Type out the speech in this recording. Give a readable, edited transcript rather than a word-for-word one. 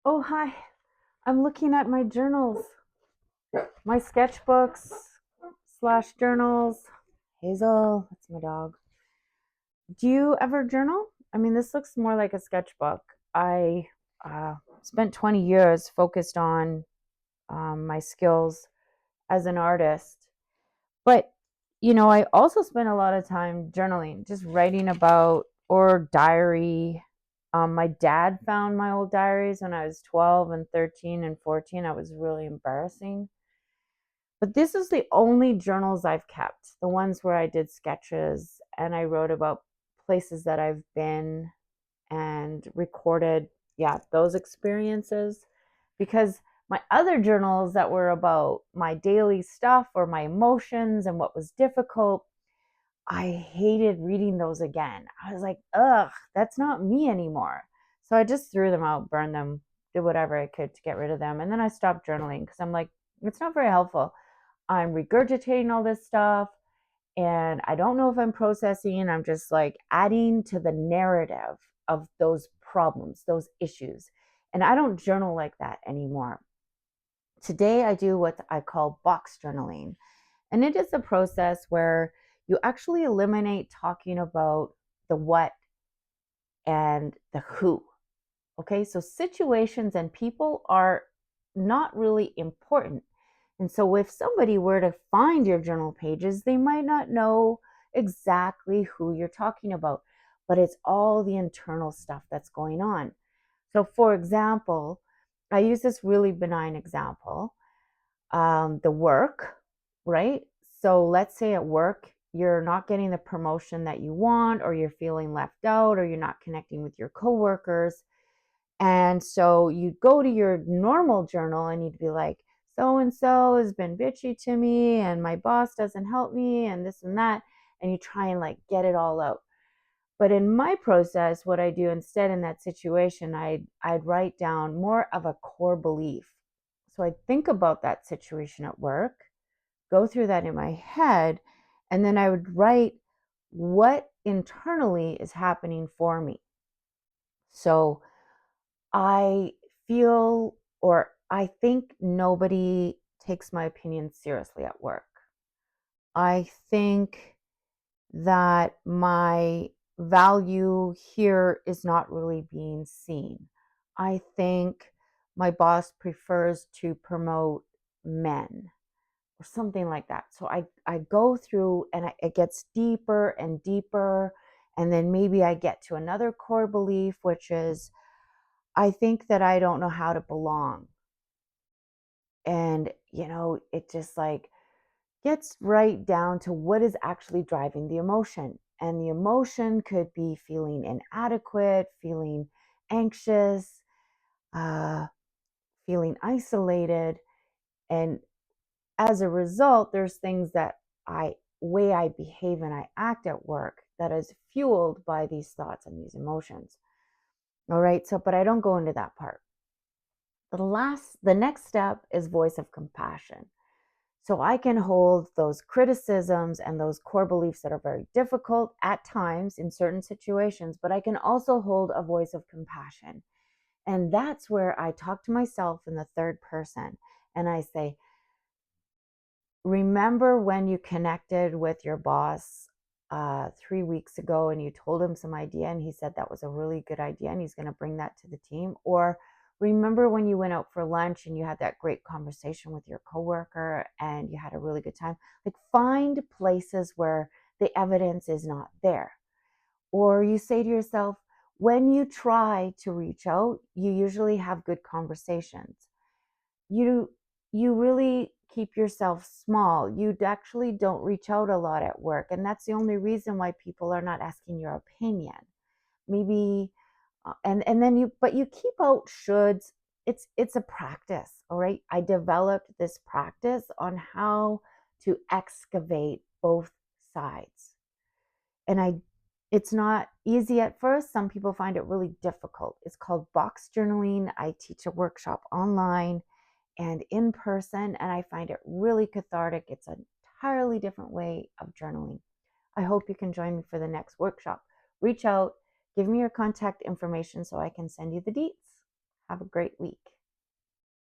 Oh, hi. I'm looking at my journals, my sketchbooks slash journals. Hazel, that's my dog. Do you ever journal? I mean, this looks more like a sketchbook. I spent 20 years focused on my skills as an artist. But, I also spent a lot of time journaling, just writing about or diary. My dad found my old diaries when I was 12 and 13 and 14. I was really embarrassing. But this is the only journals I've kept, the ones where I did sketches and I wrote about places that I've been and recorded, yeah, those experiences. Because my other journals that were about my daily stuff or my emotions and what was difficult, I hated reading those again. I was like, ugh, that's not me anymore. So I just threw them out, burned them, did whatever I could to get rid of them. And then I stopped journaling because I'm like, it's not very helpful. I'm regurgitating all this stuff and I don't know if I'm processing. I'm just like adding to the narrative of those problems, those issues. And I don't journal like that anymore. Today, I do what I call box journaling. And it is a process where you actually eliminate talking about the what and the who. Okay, so situations and people are not really important. And so if somebody were to find your journal pages, they might not know exactly who you're talking about, but it's all the internal stuff that's going on. So, for example, I use this really benign example, the work, right? So let's say at work, you're not getting the promotion that you want, or you're feeling left out, or you're not connecting with your coworkers. And so you'd go to your normal journal and you'd be like, so and so has been bitchy to me, and my boss doesn't help me, and this and that. And you try and like get it all out. But in my process, what I do instead in that situation, I'd write down more of a core belief. So I'd think about that situation at work, go through that in my head, and then I would write what internally is happening for me. So I feel or I think nobody takes my opinion seriously at work. I think that my value here is not really being seen. I think my boss prefers to promote men or something like that. So I go through and it gets deeper and deeper. And then maybe I get to another core belief, which is I think that I don't know how to belong. And, it just like gets right down to what is actually driving the emotion. And the emotion could be feeling inadequate, feeling anxious, uh, feeling isolated. And as a result, there's things that way I behave and I act at work that is fueled by these thoughts and these emotions. All right. So, but I don't go into that part. The next step is voice of compassion. So I can hold those criticisms and those core beliefs that are very difficult at times in certain situations, but I can also hold a voice of compassion. And that's where I talk to myself in the third person and I say, remember when you connected with your boss 3 weeks ago and you told him some idea and he said that was a really good idea and he's going to bring that to the team? Or remember when you went out for lunch and you had that great conversation with your coworker and you had a really good time? Like, find places where the evidence is not there. Or you say to yourself, when you try to reach out, you usually have good conversations. You really keep yourself small. You actually don't reach out a lot at work, and that's the only reason why people are not asking your opinion. Maybe and then you keep out shoulds. It's a practice. All right, I developed this practice on how to excavate both sides. And it's not easy at first. Some people find it really difficult. It's called box journaling. I teach a workshop online and in person, and I find it really cathartic. It's an entirely different way of journaling. I hope you can join me for the next workshop. Reach out, give me your contact information so I can send you the deets. Have a great week.